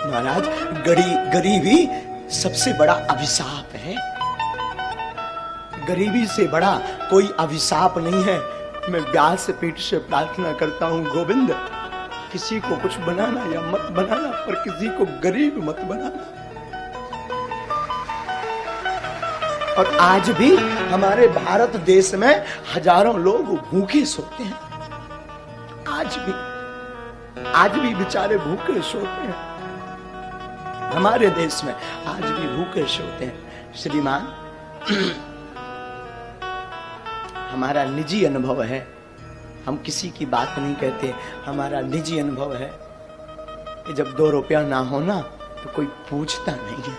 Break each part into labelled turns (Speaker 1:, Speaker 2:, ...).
Speaker 1: महाराज, गरीबी सबसे बड़ा अभिशाप है। गरीबी से बड़ा कोई अभिशाप नहीं है। मैं व्यास पीठ से प्रार्थना करता हूं, गोविंद, किसी को कुछ बनाना या मत बनाना, पर किसी को गरीब मत बनाना। और आज भी हमारे भारत देश में हजारों लोग भूखे सोते हैं। आज भी बेचारे भूखे सोते हैं। हमारे देश में आज भी भूखे सोते हैं। श्रीमान, हमारा निजी अनुभव है, हम किसी की बात नहीं कहते, हमारा निजी अनुभव है कि जब 2 रुपया ना हो ना तो कोई पूछता नहीं है,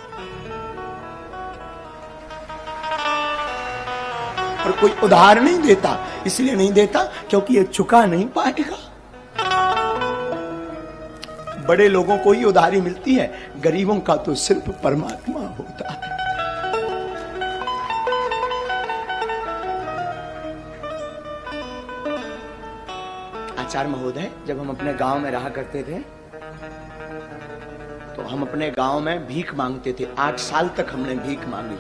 Speaker 1: और कोई उधार नहीं देता। इसलिए नहीं देता क्योंकि ये चुका नहीं पाएगा। बड़े लोगों को ही उधारी मिलती है, गरीबों का तो सिर्फ परमात्मा होता है। आचार्य महोदय, जब हम अपने गांव में रहा करते थे तो हम अपने गांव में भीख मांगते थे। 8 साल तक हमने भीख मांगी।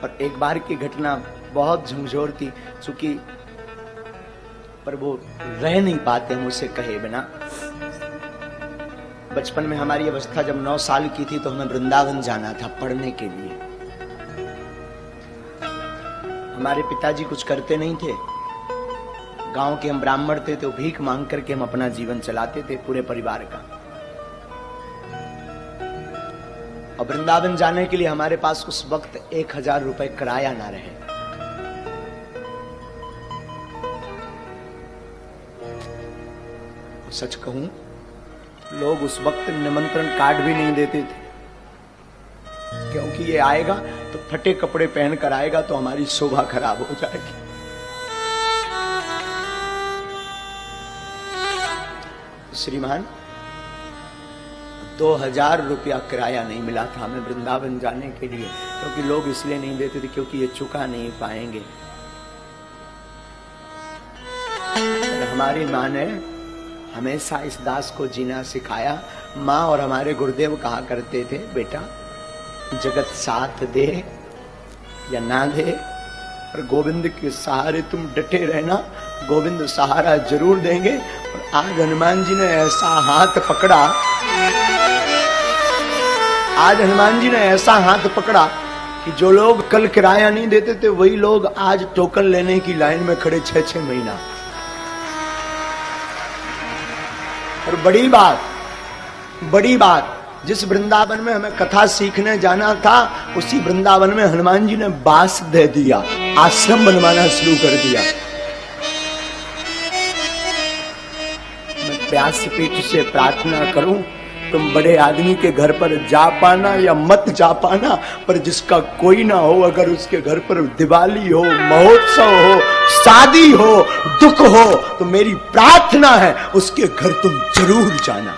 Speaker 1: और एक बार की घटना बहुत झंझोर थी, चूंकि पर वो रह नहीं पाते मुझसे कहे बिना। बचपन में हमारी अवस्था जब 9 साल की थी तो हमें वृंदावन जाना था पढ़ने के लिए। हमारे पिताजी कुछ करते नहीं थे, गांव के हम ब्राह्मण थे, तो भीख मांग करके हम अपना जीवन चलाते थे पूरे परिवार का। और वृंदावन जाने के लिए हमारे पास उस वक्त 1000 रुपए किराया ना रहे। सच कहूं, लोग उस वक्त निमंत्रण कार्ड भी नहीं देते थे, क्योंकि ये आएगा तो फटे कपड़े पहनकर आएगा तो हमारी शोभा खराब हो जाएगी। श्रीमान, 2000 रुपया किराया नहीं मिला था हमें वृंदावन जाने के लिए, क्योंकि लोग इसलिए नहीं देते थे क्योंकि ये चुका नहीं पाएंगे। हमारी माँ ने हमेशा इस दास को जीना सिखाया। माँ और हमारे गुरुदेव कहा करते थे, बेटा जगत साथ दे या ना दे, पर गोविंद के सहारे तुम डटे रहना, गोविंद सहारा जरूर देंगे। और आज हनुमान जी ने ऐसा हाथ पकड़ा, आज हनुमान जी ने ऐसा हाथ पकड़ा कि जो लोग कल किराया नहीं देते थे वही लोग आज टोकन लेने की लाइन में खड़े 6-6 महीना। और बड़ी बात, जिस वृंदावन में हमें कथा सीखने जाना था उसी वृंदावन में हनुमान जी ने बास दे दिया, आश्रम बनवाना शुरू कर दिया। मैं व्यासपीठ से प्रार्थना करूं, तुम बड़े आदमी के घर पर जा पाना या मत जा पाना, पर जिसका कोई ना हो, अगर उसके घर पर दिवाली हो, महोत्सव हो, शादी हो, दुख हो, तो मेरी प्रार्थना है उसके घर तुम जरूर जाना।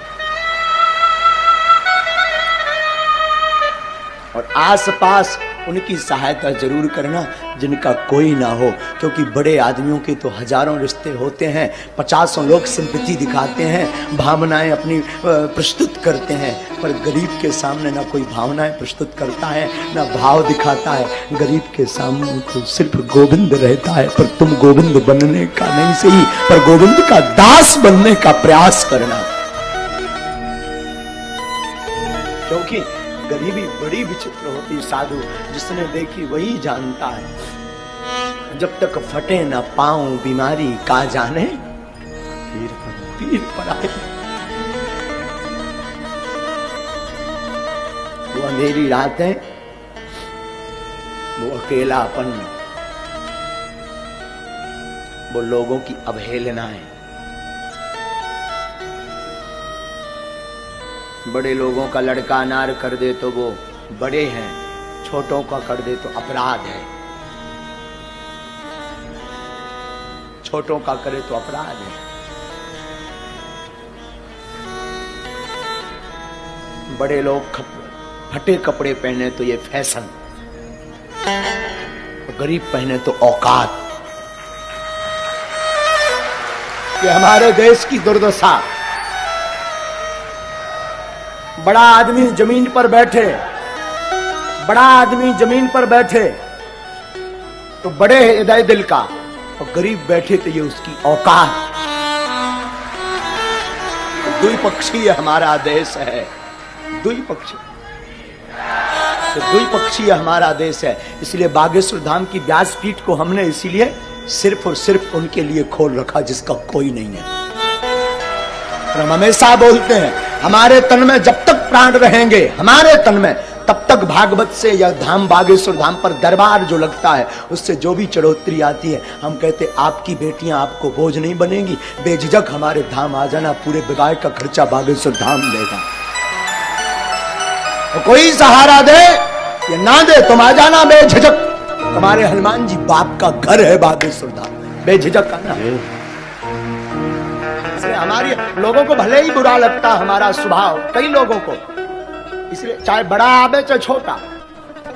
Speaker 1: और आसपास उनकी सहायता जरूर करना जिनका कोई ना हो, क्योंकि बड़े आदमियों के तो हजारों रिश्ते होते हैं, 50 लोग सिंपैथी दिखाते हैं, भावनाएं अपनी प्रस्तुत करते हैं, पर गरीब के सामने ना कोई भावनाएं प्रस्तुत करता है ना भाव दिखाता है। गरीब के सामने तो सिर्फ गोविंद रहता है। पर तुम गोविंद बनने का नहीं सही, पर गोविंद का दास बनने का प्रयास करना, क्योंकि गरीबी बड़ी विचित्र होती। साधु जिसने देखी वही जानता है। जब तक फटे न पाऊं बीमारी का जाने, पीर पर आए। वो अंधेरी रातें, वो अकेलापन, वो लोगों की अवहेलनाएं, बड़े लोगों का लड़का अनार कर दे तो वो बड़े हैं, छोटों का कर दे तो अपराध है, छोटों का करे तो अपराध है। बड़े लोग फटे कपड़े पहने तो ये फैशन, गरीब पहने तो औकात। कि हमारे देश की दुर्दशा। बड़ा आदमी जमीन पर बैठे, बड़ा आदमी जमीन पर बैठे तो बड़े हृदय दिल का, और गरीब बैठे तो ये उसकी औकात। तो द्विपक्षीय हमारा देश है, द्विपक्षीय, तो द्विपक्षीय हमारा देश है। इसलिए बागेश्वर धाम की व्यासपीठ को हमने इसीलिए सिर्फ और सिर्फ उनके लिए खोल रखा जिसका कोई नहीं है। और हम हमेशा बोलते हैं हमारे तन में जब तक प्राण रहेंगे, हमारे तन में, तब तक भागवत से या धाम बागेश्वर धाम पर दरबार जो लगता है उससे जो भी चढ़ोतरी आती है, हम कहते आपकी बेटियां आपको बोझ नहीं बनेगी, बेझिझक हमारे धाम आ जाना, पूरे विवाह का खर्चा बागेश्वर धाम देगा। तो कोई सहारा दे या ना दे, तुम आ जाना बेझिझक। हमारे हनुमान जी बाप का घर है बागेश्वर धाम, बेझिझक आना। इसलिए हमारी लोगों को भले ही बुरा लगता हमारा स्वभाव, कई लोगों को, इसलिए चाहे बड़ा आवे चाहे छोटा,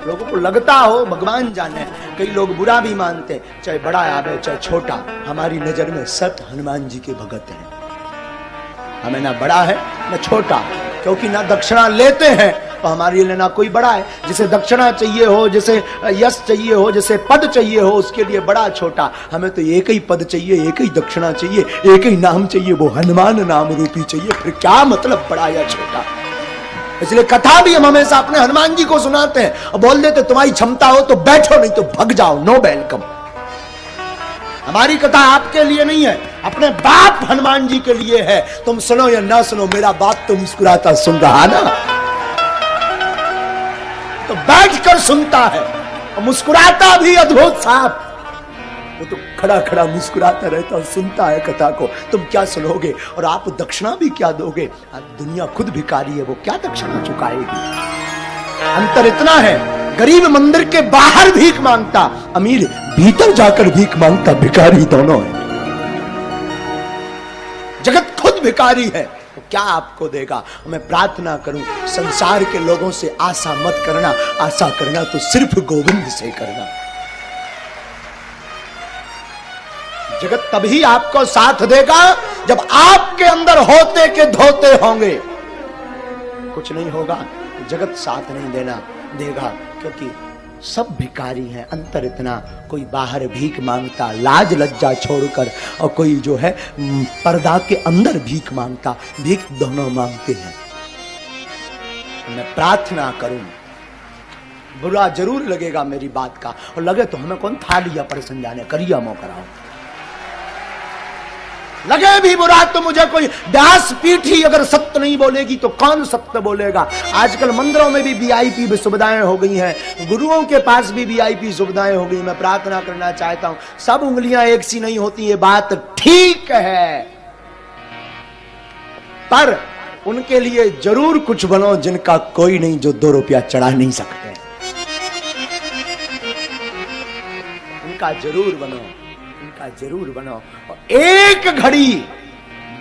Speaker 1: लोगों को लगता हो, भगवान जाने, कई लोग बुरा भी मानते, चाहे बड़ा आवे चाहे छोटा, हमारी नजर में सब हनुमान जी के भगत हैं। हमें ना बड़ा है ना छोटा, क्योंकि ना दक्षिणा लेते हैं तो हमारे लिए ना कोई बड़ा है। जिसे दक्षिणा चाहिए हो, जिसे यश चाहिए हो, जिसे पद चाहिए हो, उसके लिए बड़ा छोटा। हमें तो एक ही पद चाहिए, एक ही दक्षिणा चाहिए, एक ही नाम चाहिए, वो हनुमान नाम रूपी चाहिए। फिर क्या मतलब बड़ा या छोटा। इसलिए कथा भी हम हमेशा अपने हनुमान जी को सुनाते हैं और बोल देते तुम्हारी क्षमता हो तो बैठो, नहीं तो भग जाओ, नो वेलकम। हमारी कथा आपके लिए नहीं है, अपने बाप हनुमान जी के लिए है। तुम सुनो या ना सुनो, मेरा बाप तो मुस्कुराता सुन रहा ना, तो बैठकर सुनता है और मुस्कुराता भी अद्भुत साहब। वो तो खड़ा खड़ा मुस्कुराता रहता और सुनता है कथा को। तुम क्या सुनोगे और आप दक्षिणा भी क्या दोगे? दुनिया खुद भिखारी है, वो क्या दक्षिणा चुकाएगी? अंतर इतना है, गरीब मंदिर के बाहर भीख मांगता, अमीर भीतर जाकर भीख मांगता, भिखारी दोनों है। जगत खुद भिखारी है, तो क्या आपको देगा? मैं प्रार्थना करूं संसार के लोगों से आशा मत करना, आशा करना तो सिर्फ गोविंद से करना। जगत तभी आपको साथ देगा जब आपके अंदर होते के धोते होंगे। कुछ नहीं होगा, जगत साथ नहीं देगा, क्योंकि सब भिखारी हैं। अंतर इतना, कोई बाहर भीख मांगता लाज लज्जा छोड़कर, और कोई जो है पर्दा के अंदर भीख मांगता, भीख दोनों मांगते हैं। मैं प्रार्थना करूं, बुरा जरूर लगेगा मेरी बात का, और लगे तो हमें कौन थाली या परसन जाने, करिया मो कराओ। लगे भी बुरा तो मुझे कोई व्यास पीठ ही अगर सत्य नहीं बोलेगी तो कौन सत्य बोलेगा। आजकल मंदिरों में भी वीआईपी सुविधाएं हो गई हैं, गुरुओं के पास भी वीआईपी सुविधाएं हो गई। मैं प्रार्थना करना चाहता हूं, सब उंगलियां एक सी नहीं होती, ये बात ठीक है, पर उनके लिए जरूर कुछ बनो जिनका कोई नहीं, जो 2 रुपया चढ़ा नहीं सकते, उनका जरूर बनो, उनका जरूर बनो। और एक घड़ी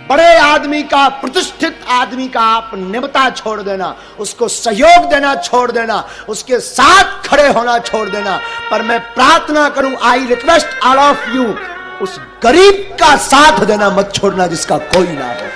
Speaker 1: बड़े आदमी का, प्रतिष्ठित आदमी का आप निबता छोड़ देना, उसको सहयोग देना छोड़ देना, उसके साथ खड़े होना छोड़ देना। पर मैं प्रार्थना करूं, I request all of you, उस गरीब का साथ देना मत छोड़ना जिसका कोई ना हो।